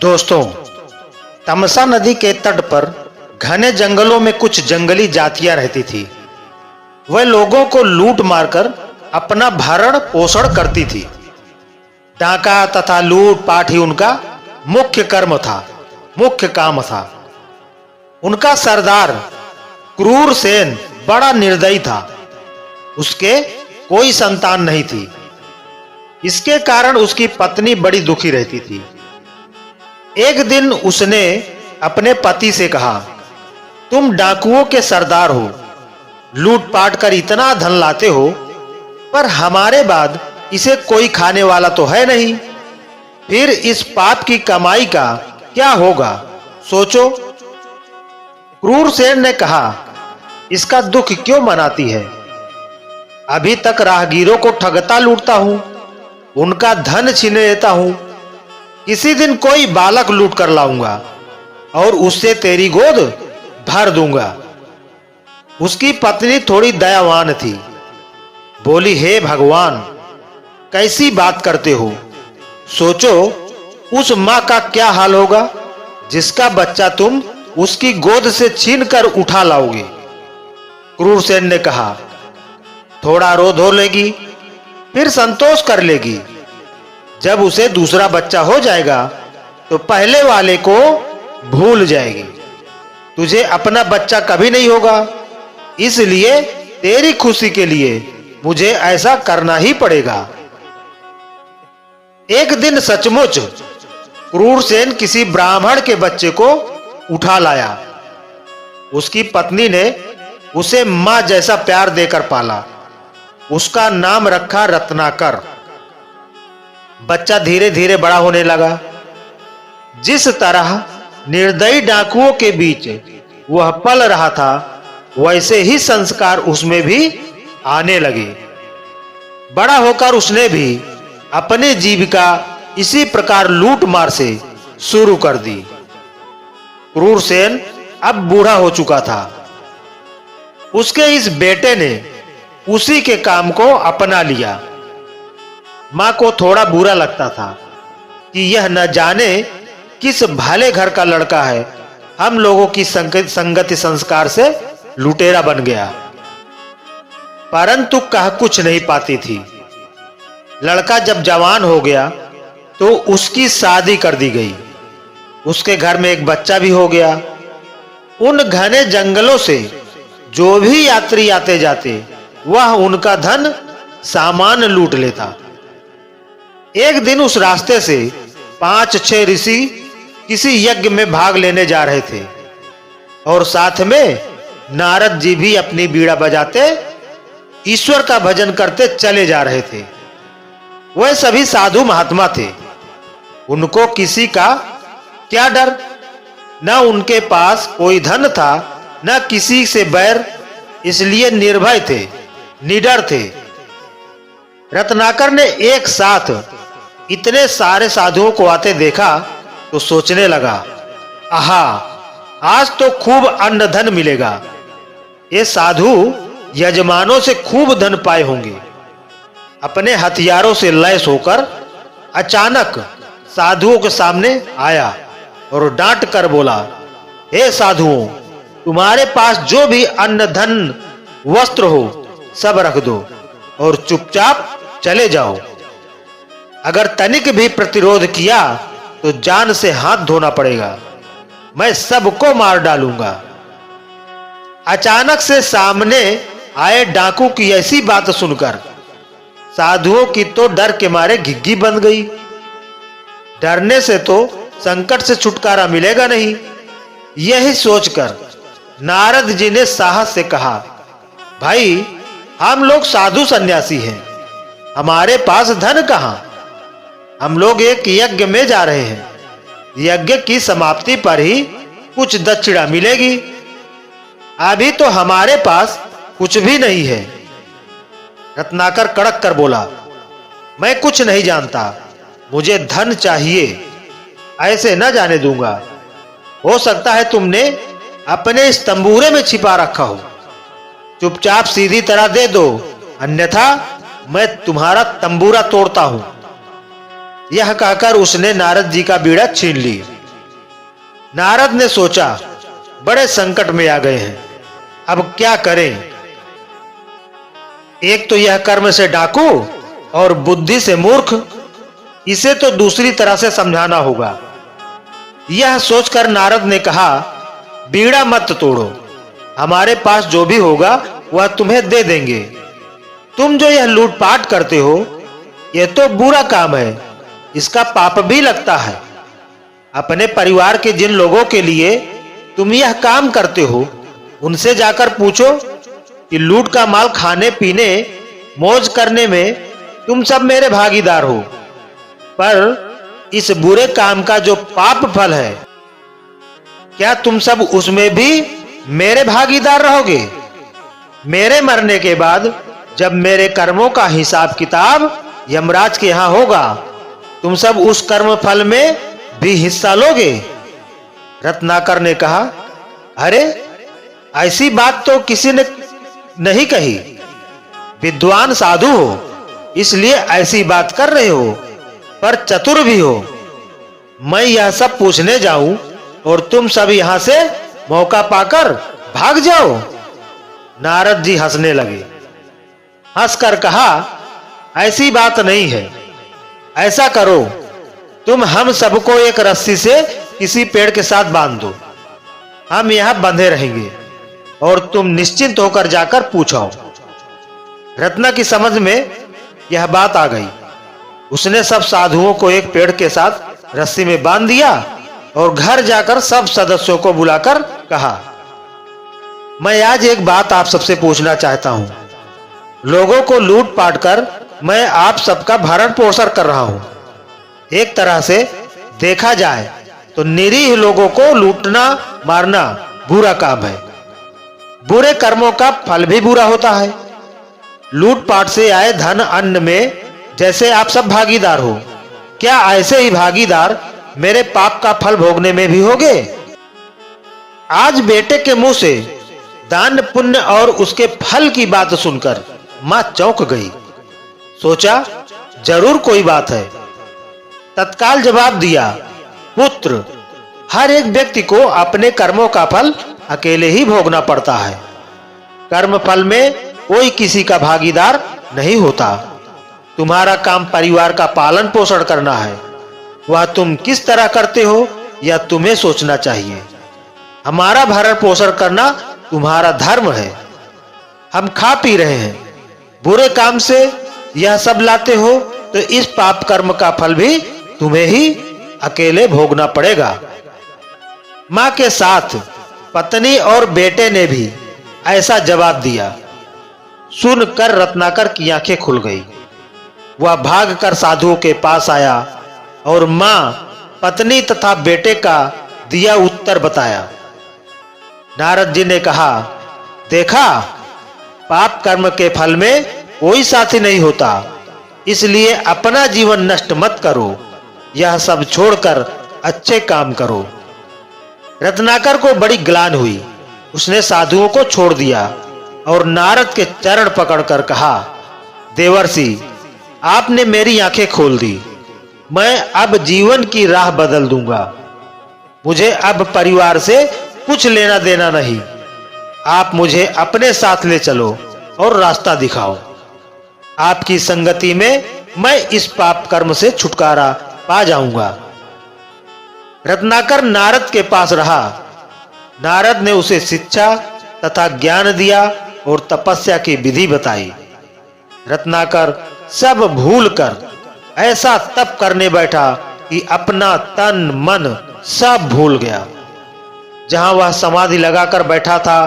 दोस्तों, तमसा नदी के तट पर घने जंगलों में कुछ जंगली जातियां रहती थी। वह लोगों को लूट मारकर अपना भरण पोषण करती थी। डाका तथा लूट पाट ही उनका मुख्य काम था। उनका सरदार क्रूर सेन बड़ा निर्दयी था। उसके कोई संतान नहीं थी। इसके कारण उसकी पत्नी बड़ी दुखी रहती थी। एक दिन उसने अपने पति से कहा, तुम डाकुओं के सरदार हो, लूटपाट कर इतना धन लाते हो, पर हमारे बाद इसे कोई खाने वाला तो है नहीं। फिर इस पाप की कमाई का क्या होगा, सोचो। क्रूरसेन ने कहा, इसका दुख क्यों मनाती है? अभी तक राहगीरों को ठगता लूटता हूं, उनका धन छीन लेता हूं। किसी दिन कोई बालक लूट कर लाऊंगा और उससे तेरी गोद भर दूंगा। उसकी पत्नी थोड़ी दयावान थी। बोली, हे भगवान, कैसी बात करते हो? सोचो उस मां का क्या हाल होगा जिसका बच्चा तुम उसकी गोद से छीन कर उठा लाओगे। क्रूरसेन ने कहा, थोड़ा रो धो लेगी, फिर संतोष कर लेगी। जब उसे दूसरा बच्चा हो जाएगा तो पहले वाले को भूल जाएगी। तुझे अपना बच्चा कभी नहीं होगा, इसलिए तेरी खुशी के लिए मुझे ऐसा करना ही पड़ेगा। एक दिन सचमुच क्रूरसेन किसी ब्राह्मण के बच्चे को उठा लाया। उसकी पत्नी ने उसे मां जैसा प्यार देकर पाला। उसका नाम रखा रत्नाकर। बच्चा धीरे धीरे बड़ा होने लगा। जिस तरह निर्दयी डाकुओं के बीच वह पल रहा था, वैसे ही संस्कार उसमें भी आने लगे। बड़ा होकर उसने भी अपनी जीविका इसी प्रकार लूट मार से शुरू कर दी। क्रूरसेन अब बूढ़ा हो चुका था। उसके इस बेटे ने उसी के काम को अपना लिया। मां को थोड़ा बुरा लगता था कि यह न जाने किस भले घर का लड़का है, हम लोगों की संगति संस्कार से लुटेरा बन गया। परंतु कह कुछ नहीं पाती थी। लड़का जब जवान हो गया तो उसकी शादी कर दी गई। उसके घर में एक बच्चा भी हो गया। उन घने जंगलों से जो भी यात्री आते जाते, वह उनका धन सामान लूट लेता। एक दिन उस रास्ते से 5-6 ऋषि किसी यज्ञ में भाग लेने जा रहे थे और साथ में नारद जी भी अपनी बीड़ा बजाते ईश्वर का भजन करते चले जा रहे थे। वह सभी साधु महात्मा थे। उनको किसी का क्या डर? न उनके पास कोई धन था, न किसी से बैर, इसलिए निर्भय थे, निडर थे। रत्नाकर ने एक साथ इतने सारे साधुओं को आते देखा तो सोचने लगा, आहा, आज तो खूब अन्न धन मिलेगा। ये साधु यजमानों से खूब धन पाए होंगे। अपने हथियारों से लैस होकर अचानक साधुओं के सामने आया और डांट कर बोला, हे साधुओं, तुम्हारे पास जो भी अन्न धन वस्त्र हो सब रख दो और चुपचाप चले जाओ। अगर तनिक भी प्रतिरोध किया तो जान से हाथ धोना पड़ेगा। मैं सबको मार डालूंगा। अचानक से सामने आए डाकू की ऐसी बात सुनकर साधुओं की तो डर के मारे घिग्गी बंद गई। डरने से तो संकट से छुटकारा मिलेगा नहीं। यही सोचकर नारद जी ने साहस से कहा, भाई, हम लोग साधु सन्यासी हैं, हमारे पास धन कहां? हम लोग एक यज्ञ में जा रहे हैं। यज्ञ की समाप्ति पर ही कुछ दक्षिणा मिलेगी। अभी तो हमारे पास कुछ भी नहीं है। रत्नाकर कड़क कर बोला, मैं कुछ नहीं जानता, मुझे धन चाहिए, ऐसे न जाने दूंगा। हो सकता है तुमने अपने इस तंबूरे में छिपा रखा हो। चुपचाप सीधी तरह दे दो, अन्यथा मैं तुम्हारा तंबूरा तोड़ता हूं। यह कहकर उसने नारद जी का बीड़ा छीन ली। नारद ने सोचा, बड़े संकट में आ गए हैं, अब क्या करें। एक तो यह कर्म से डाकू और बुद्धि से मूर्ख, इसे तो दूसरी तरह से समझाना होगा। यह सोचकर नारद ने कहा, बीड़ा मत तोड़ो, हमारे पास जो भी होगा वह तुम्हें दे देंगे। तुम जो यह लूटपाट करते हो, यह तो बुरा काम है, इसका पाप भी लगता है। अपने परिवार के जिन लोगों के लिए तुम यह काम करते हो, उनसे जाकर पूछो कि लूट का माल खाने पीने मौज करने में तुम सब मेरे भागीदार हो, पर इस बुरे काम का जो पाप फल है, क्या तुम सब उसमें भी मेरे भागीदार रहोगे? मेरे मरने के बाद जब मेरे कर्मों का हिसाब किताब यमराज के यहां होगा, तुम सब उस कर्म फल में भी हिस्सा लोगे। रत्नाकर ने कहा, अरे ऐसी बात तो किसी ने नहीं कही। विद्वान साधु हो, इसलिए ऐसी बात कर रहे हो, पर चतुर भी हो। मैं यह सब पूछने जाऊं और तुम सब यहां से मौका पाकर भाग जाओ। नारद जी हंसने लगे। हंसकर कहा, ऐसी बात नहीं है। ऐसा करो, तुम हम सबको एक रस्सी से किसी पेड़ के साथ बांध दो, हम यहां बंधे रहेंगे और तुम निश्चिंत होकर जाकर पूछो। रत्ना की समझ में यह बात आ गई। उसने सब साधुओं को एक पेड़ के साथ रस्सी में बांध दिया और घर जाकर सब सदस्यों को बुलाकर कहा, मैं आज एक बात आप सबसे पूछना चाहता हूं। लोगों को लूट पाट कर मैं आप सबका भरण पोषण कर रहा हूं। एक तरह से देखा जाए तो निरीह लोगों को लूटना मारना बुरा काम है। बुरे कर्मों का फल भी बुरा होता है। लूटपाट से आए धन अन्न में जैसे आप सब भागीदार हो, क्या ऐसे ही भागीदार मेरे पाप का फल भोगने में भी होगे? आज बेटे के मुंह से दान पुण्य और उसके फल की बात सुनकर मां चौंक गई। सोचा, जरूर कोई बात है। तत्काल जवाब दिया, पुत्र, हर एक व्यक्ति को अपने कर्मों का फल अकेले ही भोगना पड़ता है। कर्म फल में कोई किसी का भागीदार नहीं होता। तुम्हारा काम परिवार का पालन पोषण करना है। वह तुम किस तरह करते हो यह तुम्हें सोचना चाहिए। हमारा भरण पोषण करना तुम्हारा धर्म है। हम खा पी रहे हैं, बुरे काम से यह सब लाते हो तो इस पाप कर्म का फल भी तुम्हें ही अकेले भोगना पड़ेगा। मां के साथ पत्नी और बेटे ने भी ऐसा जवाब दिया। सुनकर रत्नाकर की आंखें खुल गई। वह भागकर साधुओं के पास आया और मां, पत्नी तथा बेटे का दिया उत्तर बताया। नारद जी ने कहा, देखा, पाप कर्म के फल में कोई साथी नहीं होता, इसलिए अपना जीवन नष्ट मत करो। यह सब छोड़कर अच्छे काम करो। रत्नाकर को बड़ी ग्लानि हुई। उसने साधुओं को छोड़ दिया और नारद के चरण पकड़कर कहा, देवर्षि, आपने मेरी आंखें खोल दी। मैं अब जीवन की राह बदल दूंगा। मुझे अब परिवार से कुछ लेना देना नहीं। आप मुझे अपने साथ ले चलो और रास्ता दिखाओ। आपकी संगति में मैं इस पाप कर्म से छुटकारा पा जाऊंगा। रत्नाकर नारद के पास रहा। नारद ने उसे शिक्षा तथा ज्ञान दिया और तपस्या की विधि बताई। रत्नाकर सब भूलकर ऐसा तप करने बैठा कि अपना तन मन सब भूल गया। जहां वह समाधि लगाकर बैठा था,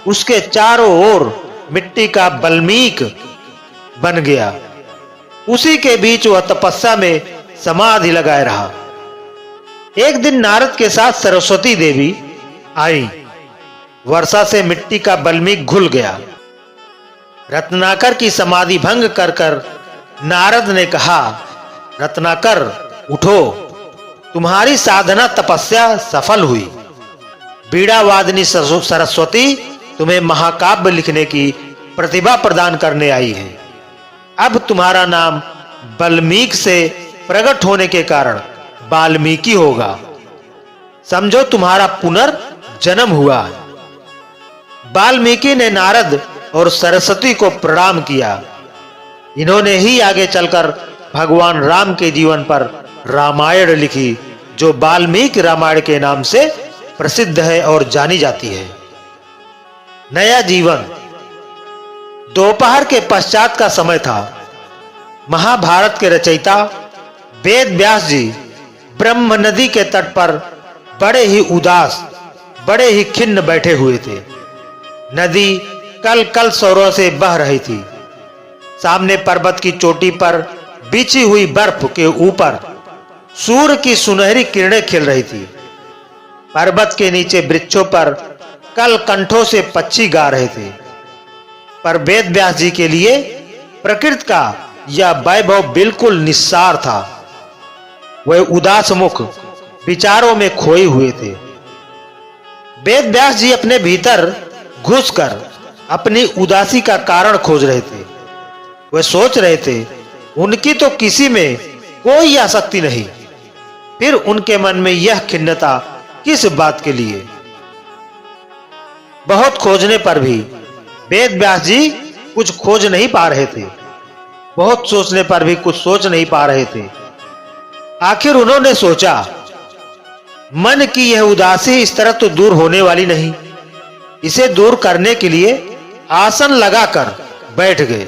उसके चारों ओर मिट्टी का बल्मीक बन गया। उसी के बीच वह तपस्या में समाधि लगाए रहा। एक दिन नारद के साथ सरस्वती देवी आई। वर्षा से मिट्टी का बल्मीक घुल गया। रत्नाकर की समाधि भंग कर कर नारद ने कहा, रत्नाकर, उठो, तुम्हारी साधना तपस्या सफल हुई। बीड़ा वादनी सरस्वती तुम्हें महाकाव्य लिखने की प्रतिभा प्रदान करने आई है। अब तुम्हारा नाम बल्मीक से प्रकट होने के कारण वाल्मीकि होगा। समझो तुम्हारा पुनर्जन्म हुआ। वाल्मीकि ने नारद और सरस्वती को प्रणाम किया। इन्होंने ही आगे चलकर भगवान राम के जीवन पर रामायण लिखी, जो वाल्मीकि रामायण के नाम से प्रसिद्ध है और जानी जाती है। नया जीवन। दोपहर के पश्चात का समय था। महाभारत के रचयिता वेद व्यास जी ब्रह्म नदी के तट पर बड़े ही उदास, बड़े ही खिन्न बैठे हुए थे। नदी कल कल स्वरों से बह रही थी। सामने पर्वत की चोटी पर बिछी हुई बर्फ के ऊपर सूर्य की सुनहरी किरणें खिल रही थी। पर्वत के नीचे वृक्षों पर कल कंठों से पक्षी गा रहे थे। पर वेद व्यास जी के लिए प्रकृति का यह वैभव बिल्कुल निस्सार था। वह उदास मुख विचारों में खोए हुए थे। वेद व्यास जी अपने भीतर घुसकर अपनी उदासी का कारण खोज रहे थे। वह सोच रहे थे, उनकी तो किसी में कोई आसक्ति नहीं, फिर उनके मन में यह खिन्नता किस बात के लिए। बहुत खोजने पर भी वेद व्यास जी कुछ खोज नहीं पा रहे थे। बहुत सोचने पर भी कुछ सोच नहीं पा रहे थे। आखिर उन्होंने सोचा, मन की यह उदासी इस तरह तो दूर होने वाली नहीं। इसे दूर करने के लिए आसन लगाकर बैठ गए।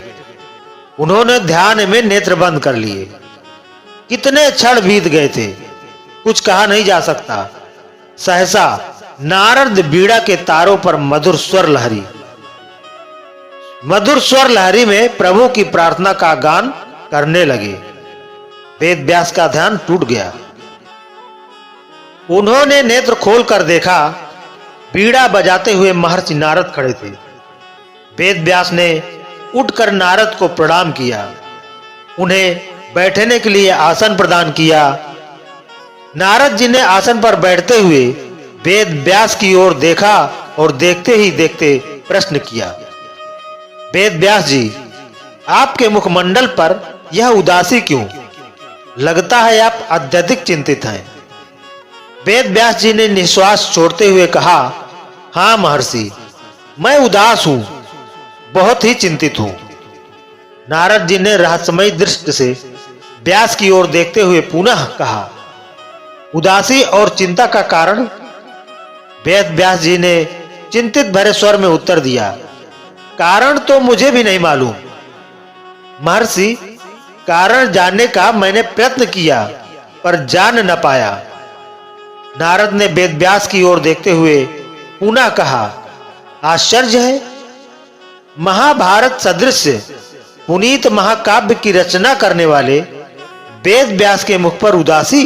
उन्होंने ध्यान में नेत्र बंद कर लिए। कितने क्षण बीत गए थे, कुछ कहा नहीं जा सकता। सहसा नारद बीड़ा के तारों पर मधुर स्वर लहरी। मधुर स्वर लहरी में प्रभु की प्रार्थना का गान करने लगे। वेद व्यास का ध्यान टूट गया। उन्होंने नेत्र खोलकर देखा, बीड़ा बजाते हुए महर्षि नारद खड़े थे। वेद व्यास ने उठकर नारद को प्रणाम किया। उन्हें बैठने के लिए आसन प्रदान किया। नारद जी ने आसन पर बैठते हुए वेद व्यास की ओर देखा और देखते ही देखते प्रश्न किया, वेद व्यास जी, आपके मुखमंडल पर यह उदासी क्यों? लगता है आप अत्यधिक चिंतित हैं। वेद व्यास जी ने निश्वास छोड़ते हुए कहा, हां महर्षि, मैं उदास हूं, बहुत ही चिंतित हूं। नारद जी ने रहस्यमय दृष्टि से व्यास की ओर देखते हुए पुनः कहा, उदासी और चिंता का कारण? वेद व्यास जी ने चिंतित भरे स्वर में उत्तर दिया, कारण तो मुझे भी नहीं मालूम महर्षि। कारण जानने का मैंने प्रयत्न किया पर जान न पाया। नारद ने वेद व्यास की ओर देखते हुए पुनः कहा, आश्चर्य है, महाभारत सदृश पुनीत महाकाव्य की रचना करने वाले वेद व्यास के मुख पर उदासी।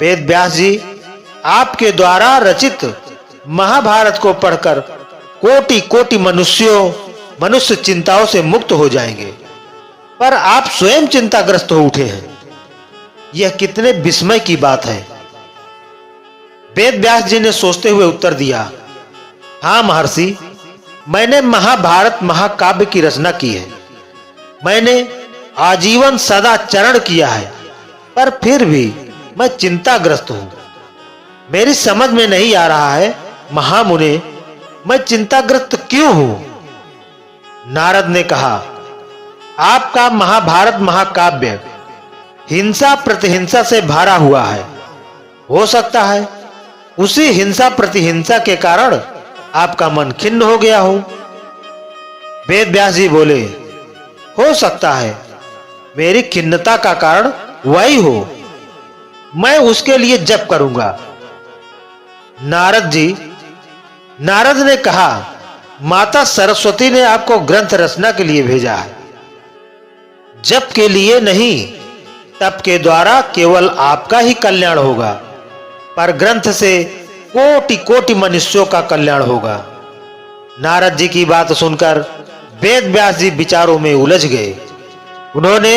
वेद व्यास जी, आपके द्वारा रचित महाभारत को पढ़कर कोटि कोटि मनुष्य चिंताओं से मुक्त हो जाएंगे, पर आप स्वयं चिंताग्रस्त हो उठे हैं। यह कितने विस्मय की बात है। वेद व्यास जी ने सोचते हुए उत्तर दिया, हां महर्षि, मैंने महाभारत महाकाव्य की रचना की है। मैंने आजीवन सदा चरण किया है, पर फिर भी मैं चिंताग्रस्त हूं। मेरी समझ में नहीं आ रहा है महामुने, मैं चिंताग्रस्त क्यों हूं? नारद ने कहा, आपका महाभारत महाकाव्य हिंसा प्रतिहिंसा से भरा हुआ है। हो सकता है उसी हिंसा प्रतिहिंसा के कारण आपका मन खिन्न हो गया हो। वेद व्यास जी बोले, हो सकता है मेरी खिन्नता का कारण वही हो। मैं उसके लिए जप करूंगा। नारद ने कहा, माता सरस्वती ने आपको ग्रंथ रचना के लिए भेजा है। जप के लिए नहीं, तप के द्वारा केवल आपका ही कल्याण होगा, पर ग्रंथ से कोटि कोटि मनुष्यों का कल्याण होगा। नारद जी की बात सुनकर वेद व्यास जी विचारों में उलझ गए। उन्होंने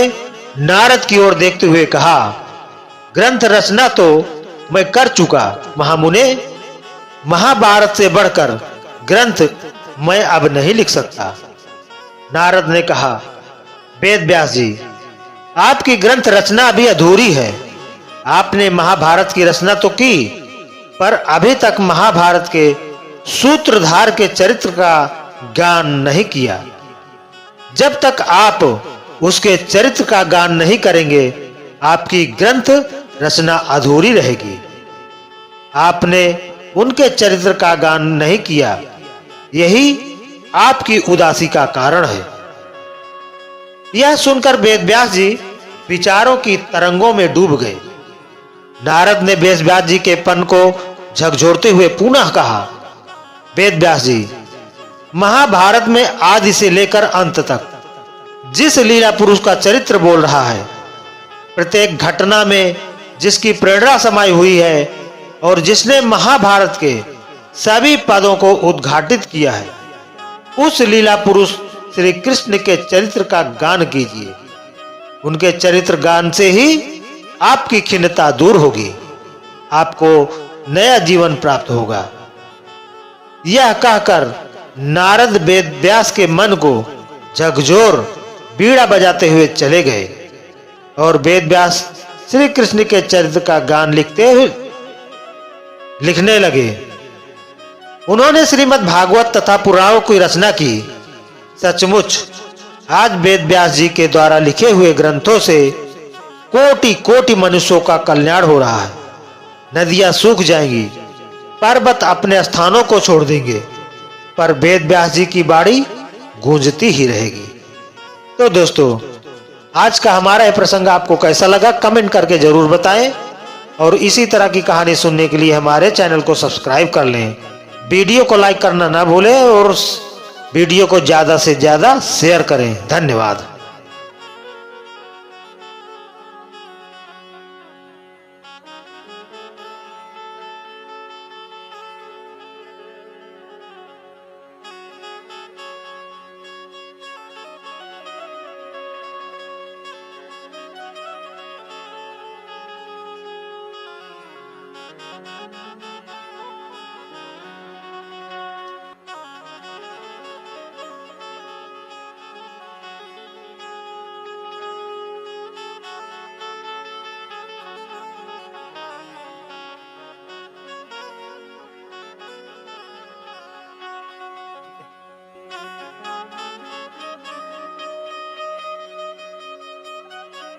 नारद की ओर देखते हुए कहा, ग्रंथ रचना तो मैं कर चुका महामुने। महाभारत से बढ़कर ग्रंथ मैं अब नहीं लिख सकता। नारद ने कहा, वेद व्यास जी, आपकी ग्रंथ रचना अभी अधूरी है। आपने महाभारत की रचना तो की, पर अभी तक महाभारत के सूत्रधार के चरित्र का गान नहीं किया। जब तक आप उसके चरित्र का गान नहीं करेंगे, आपकी ग्रंथ रचना अधूरी रहेगी। आपने उनके चरित्र का गान नहीं किया, यही आपकी उदासी का कारण है। यह सुनकर वेदव्यास जी विचारों की तरंगों में डूब गए। नारद ने वेदव्यास जी के पन को झकझोरते हुए पुनः कहा, वेदव्यास जी, महाभारत में आदि से लेकर अंत तक जिस लीला पुरुष का चरित्र बोल रहा है, प्रत्येक घटना में जिसकी प्रेरणा समाई हुई है और जिसने महाभारत के सभी पदों को उद्घाटित किया है, उस लीला पुरुष श्री कृष्ण के चरित्र का गान कीजिए। उनके चरित्र गान से ही आपकी खिन्नता दूर होगी, आपको नया जीवन प्राप्त होगा। यह कहकर नारद वेदव्यास के मन को झकझोर बीड़ा बजाते हुए चले गए और वेदव्यास श्री कृष्ण के चरित्र का गान लिखने लगे। उन्होंने श्रीमद् भागवत तथा पुराणों की रचना की। सचमुच आज वेदव्यास जी के द्वारा लिखे हुए ग्रंथों से कोटि कोटि मनुष्यों का कल्याण हो रहा है। नदियां सूख जाएंगी, पर्वत अपने स्थानों को छोड़ देंगे, पर वेदव्यास जी की बाणी गूंजती ही रहेगी। तो दोस्तों, आज का हमारा यह प्रसंग आपको कैसा लगा, कमेंट करके जरूर बताएं और इसी तरह की कहानी सुनने के लिए हमारे चैनल को सब्सक्राइब कर लें। वीडियो को लाइक करना ना भूलें और वीडियो को ज्यादा से ज्यादा शेयर करें। धन्यवाद।